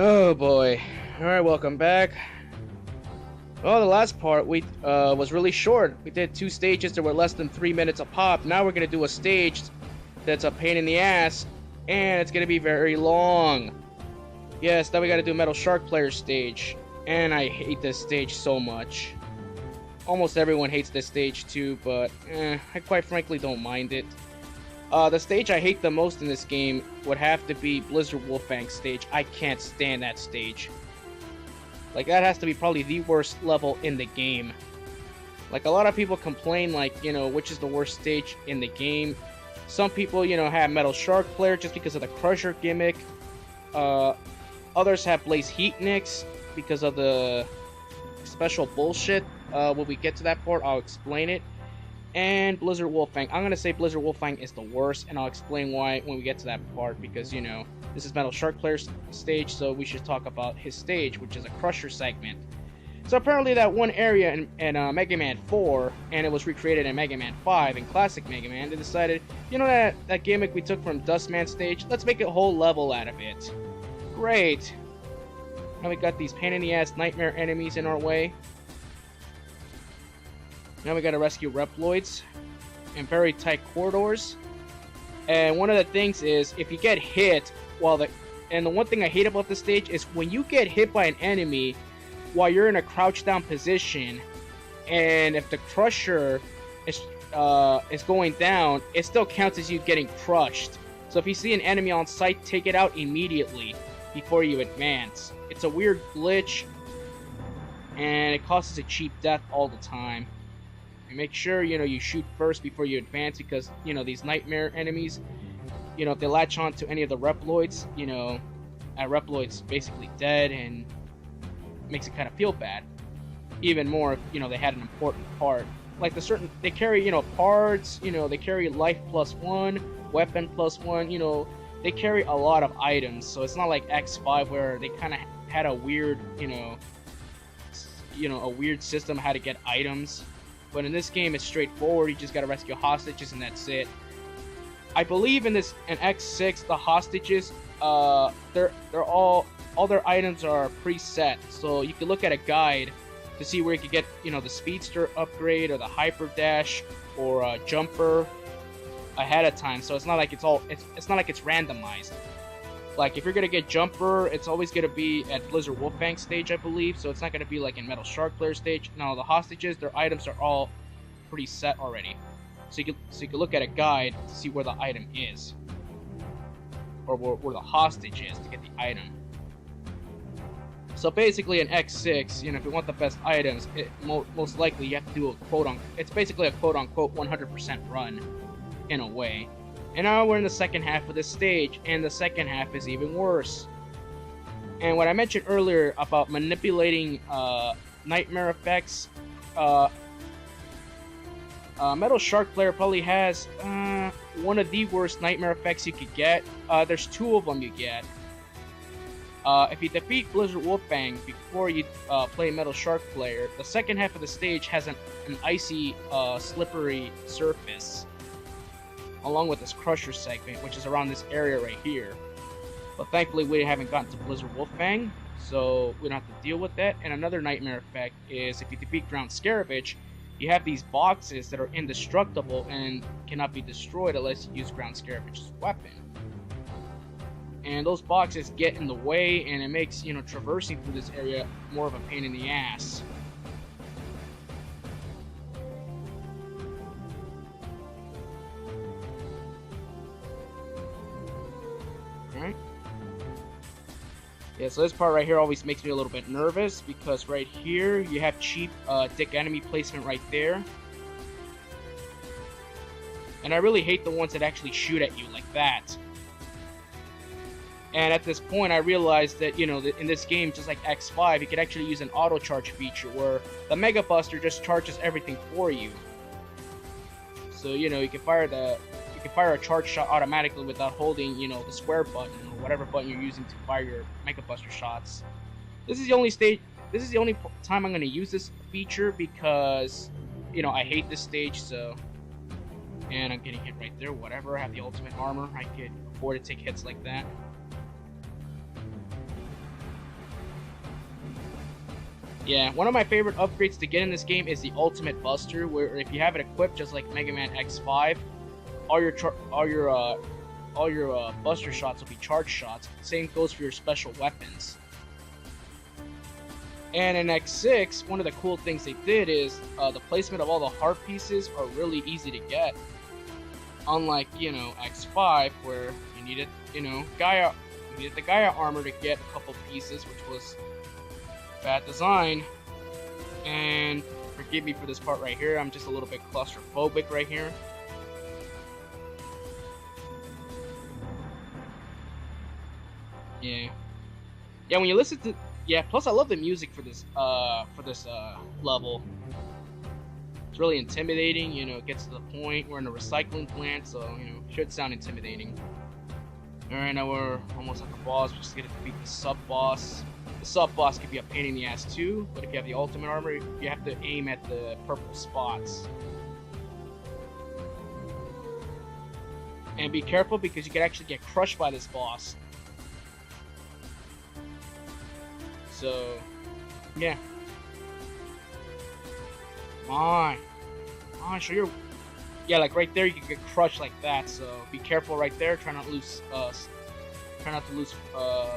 Oh boy. Alright, welcome back. Well, the last part was really short. We did 2 stages that were less than 3 minutes a pop. Now we're gonna do a stage that's a pain in the ass, and it's gonna be very long. Yes, now we gotta do Metal Shark Player stage. And I hate this stage so much. Almost everyone hates this stage too, but I quite frankly don't mind it. The stage I hate the most in this game would have to be Blizzard Wolfang stage. I can't stand that stage. Like, that has to be probably the worst level in the game. Like, a lot of people complain, like, which is the worst stage in the game. Some people, have Metal Shark Player just because of the Crusher gimmick. Others have Blaze heatnix because of the special bullshit. When we get to that part, I'll explain it. And Blizzard Wolfang. I'm going to say Blizzard Wolfang is the worst, and I'll explain why when we get to that part, because, this is Metal Shark Player's stage, so we should talk about his stage, which is a Crusher segment. So apparently that one area in Mega Man 4, and it was recreated in Mega Man 5, in Classic Mega Man, they decided, that gimmick we took from Dustman stage, let's make a whole level out of it. Great. Now we got these pain-in-the-ass nightmare enemies in our way. Now we gotta rescue Reploids in very tight corridors. And one of the things is, if you get hit and the one thing I hate about this stage is when you get hit by an enemy while you're in a crouched down position, and if the Crusher is going down, it still counts as you getting crushed. So if you see an enemy on sight, take it out immediately before you advance. It's a weird glitch, and it causes a cheap death all the time. And make sure, you shoot first before you advance, because, these nightmare enemies, if they latch on to any of the Reploids, a Reploid's basically dead, and makes it kind of feel bad. Even more if, they had an important part. Like they carry, parts, they carry life +1, weapon +1, they carry a lot of items, so it's not like X5 where they kind of had a weird, a weird system how to get items. But in this game, it's straightforward. You just gotta rescue hostages, and that's it. I believe in X6, the hostages, they're all their items are preset. So you can look at a guide to see where you could get, the speedster upgrade or the hyper dash or a jumper ahead of time. So it's not like it's not like it's randomized. Like, if you're gonna get jumper, it's always gonna be at Blizzard Wolfang stage, I believe. So it's not gonna be like in Metal Shark Player stage. No, the hostages, their items are all pretty set already. So you can look at a guide to see where the item is, or where the hostage is to get the item. So basically, in X6, if you want the best items, most likely you have to do a it's basically a quote-unquote 100% run, in a way. And now we're in the second half of this stage, and the second half is even worse. And what I mentioned earlier about manipulating nightmare effects, Metal Shark Player probably has one of the worst nightmare effects you could get. There's 2 of them you get. If you defeat Blizzard Wolfang before you play Metal Shark Player, the second half of the stage has an icy, slippery surface, along with this Crusher segment, which is around this area right here. But thankfully, we haven't gotten to Blizzard Wolfang, so we don't have to deal with that. And another nightmare effect is if you defeat Ground Scaravage, you have these boxes that are indestructible and cannot be destroyed unless you use Ground Scaravage's weapon. And those boxes get in the way, and it makes, traversing through this area more of a pain in the ass. Yeah, so this part right here always makes me a little bit nervous, because right here you have cheap dick enemy placement right there. And I really hate the ones that actually shoot at you like that. And at this point I realized that, that in this game, just like X5, you could actually use an auto charge feature where the Mega Buster just charges everything for you. So, you can fire a charge shot automatically without holding, the square button or whatever button you're using to fire your Mega Buster shots. This is the only time I'm going to use this feature, because, I hate this stage, so... And I'm getting hit right there, whatever. I have the ultimate armor. I could afford to take hits like that. Yeah, one of my favorite upgrades to get in this game is the Ultimate Buster, where if you have it equipped, just like Mega Man X5, all your Buster shots will be charge shots. Same goes for your special weapons. And in X6, one of the cool things they did is the placement of all the heart pieces are really easy to get. Unlike, you know, X5, where you needed, you know, you needed the Gaia armor to get a couple pieces, which was bad design. And forgive me for this part right here, I'm just a little bit claustrophobic right here. Yeah. Yeah, when you listen to... Yeah, plus I love the music for this level. It's really intimidating, you know, it gets to the point. We're in a recycling plant, so, you know, it should sound intimidating. Alright, now we're almost at the boss. We're just gonna defeat the sub-boss. The sub-boss can be a pain in the ass too, but if you have the ultimate armor, you have to aim at the purple spots. And be careful because you can actually get crushed by this boss. So, yeah. Come on. Come on, show your... Yeah, like right there you can get crushed like that, so be careful right there. Try not to lose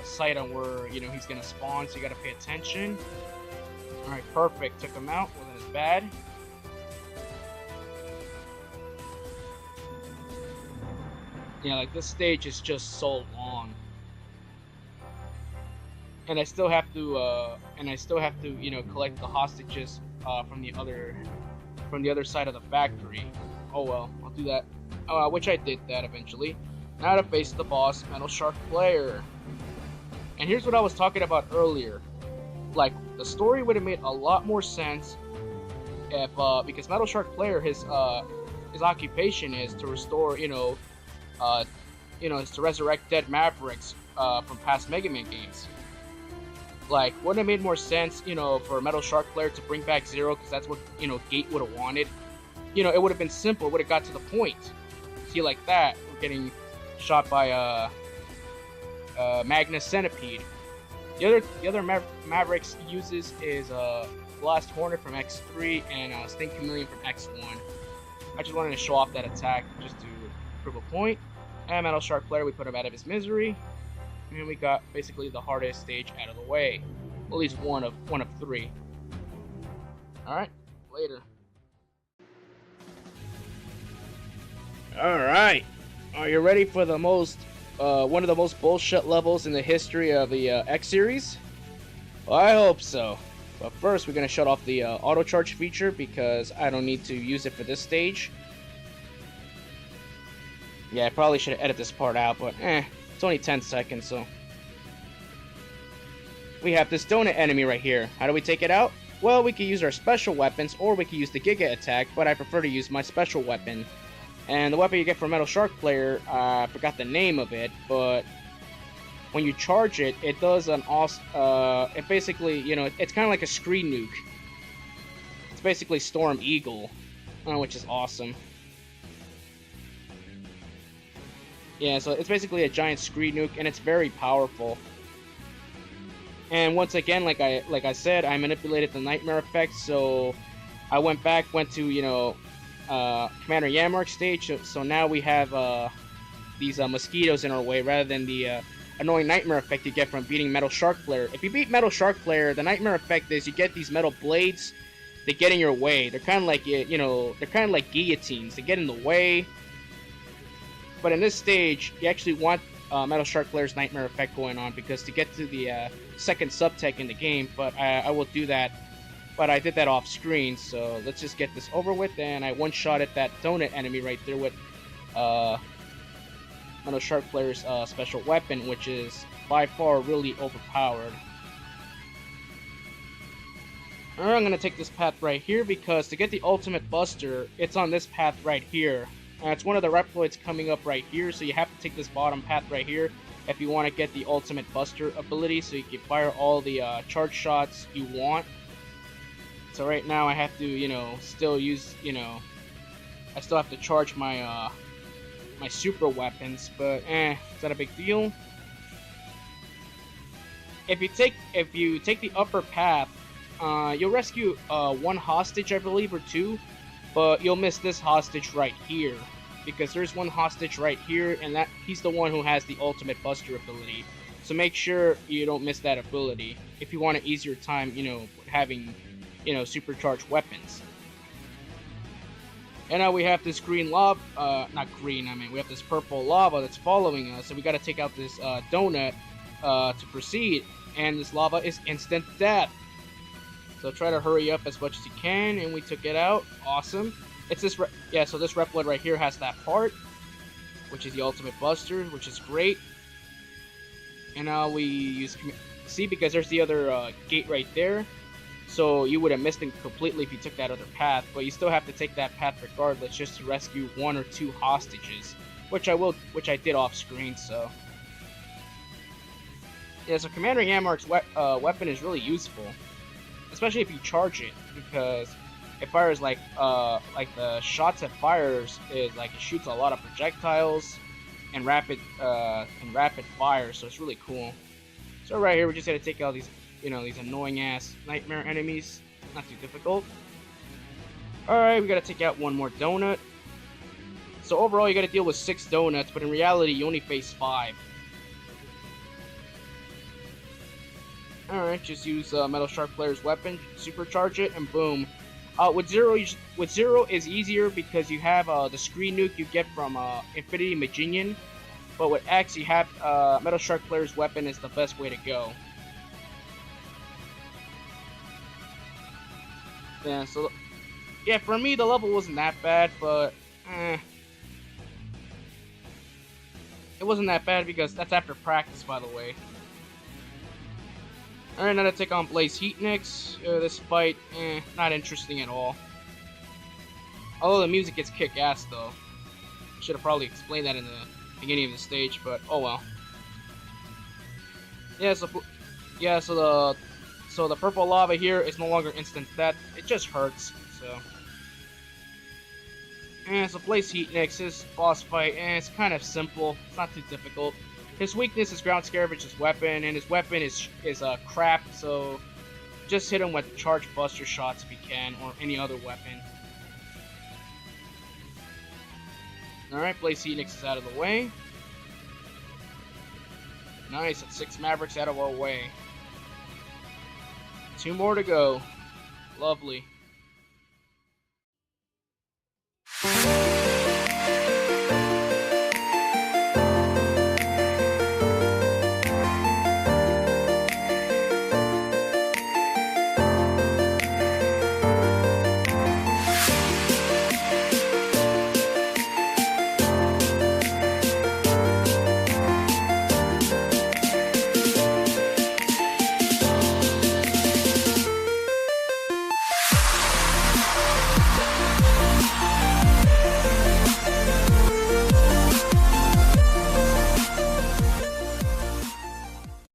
sight on where, you know, he's gonna spawn, so you gotta pay attention. Alright, perfect. Took him out. Wasn't as bad. Yeah, like this stage is just so long. And I still have to, you know, collect the hostages from the other side of the factory. Oh well, I'll do that. Which I did that eventually. Now to face the boss, Metal Shark Player. And here's what I was talking about earlier. Like, the story would have made a lot more sense if, because Metal Shark Player, his occupation is to restore, is to resurrect dead Mavericks from past Mega Man games. Like, wouldn't it have made more sense, you know, for Metal Shark Player to bring back Zero, because that's what, you know, Gate would have wanted. You know, it would have been simple, it would have got to the point. See, like that, we're getting shot by Magnus Centipede. The other Mavericks he uses is Blast Hornet from X3 and Stink Chameleon from X1. I just wanted to show off that attack just to prove a point. And Metal Shark Player, we put him out of his misery. And we got basically the hardest stage out of the way. At least one of three. Alright, later. Alright. Are you ready for the most one of the most bullshit levels in the history of the X series? Well, I hope so. But first we're gonna shut off the auto charge feature because I don't need to use it for this stage. Yeah, I probably should have edited this part out, but it's only 10 seconds, so. We have this donut enemy right here. How do we take it out? Well, we can use our special weapons, or we can use the Giga attack, but I prefer to use my special weapon. And the weapon you get from Metal Shark Player, I forgot the name of it, but when you charge it, it does an awesome, it basically, you know, it's kind of like a screen nuke. It's basically Storm Eagle, which is awesome. Yeah, so it's basically a giant screen nuke, and it's very powerful. And once again, like I said, I manipulated the nightmare effect, so I went to, you know, Commander Yammark stage, so now we have these mosquitoes in our way rather than the annoying nightmare effect you get from beating Metal Shark Player. If you beat Metal Shark Player, the nightmare effect is you get these metal blades that get in your way. They're kind of like, you know, they're kind of like guillotines. They get in the way. But in this stage, you actually want Metal Shark Player's nightmare effect going on, because to get to the second subtech in the game, but I will do that. But I did that off screen, so let's just get this over with. And I one-shotted that donut enemy right there with Metal Shark Player's special weapon, which is by far really overpowered. Alright, I'm going to take this path right here, because to get the ultimate buster, it's on this path right here. And it's one of the Reploids coming up right here, so you have to take this bottom path right here if you want to get the ultimate buster ability, so you can fire all the charge shots you want. So right now I have to, you know, still use, you know, I still have to charge my my super weapons, but it's not a big deal. If you take the upper path, You'll rescue one hostage, I believe, or two, but you'll miss this hostage right here, because there's one hostage right here, and that he's the one who has the ultimate buster ability. So make sure you don't miss that ability if you want an easier time, having, supercharged weapons. And now we have this green lava, not green, I mean, we have this purple lava that's following us, so we gotta take out this donut to proceed, and this lava is instant death. So try to hurry up as much as you can, and we took it out. Awesome. It's this, so this Reploid right here has that part, which is the ultimate buster, which is great. And now we use, see, because there's the other gate right there. So you would have missed it completely if you took that other path, but you still have to take that path regardless, just to rescue one or two hostages, which I did off screen. So yeah, so Commander Yammark's weapon is really useful, especially if you charge it, because it fires like the shots it fires is like it shoots a lot of projectiles and rapid fire, so it's really cool. So right here, we're just gonna take out these, these annoying ass nightmare enemies. Not too difficult. Alright, we gotta take out one more donut. So overall, you gotta deal with 6 donuts, but in reality, you only face 5. Alright, just use Metal Shark Player's weapon, supercharge it, and boom. With Zero is easier because you have the screen nuke you get from Infinity Maginian, but with X you have Metal Shark Player's weapon is the best way to go. Yeah, so yeah, for me the level wasn't that bad, but it wasn't that bad because that's after practice, by the way. Alright, now to take on Blaze heatnix. This fight, not interesting at all. Although the music gets kick-ass, though. Should have probably explained that in the beginning of the stage, but oh well. Yeah, so the purple lava here is no longer instant death. It just hurts. So Blaze heatnix, his boss fight, it's kind of simple. It's not too difficult. His weakness is Ground Scarabage's weapon, and his weapon is crap, so just hit him with charge buster shots if you can, or any other weapon. Alright, Blaze heatnix is out of the way. Nice, that's 6 Mavericks out of our way. 2 more to go. Lovely.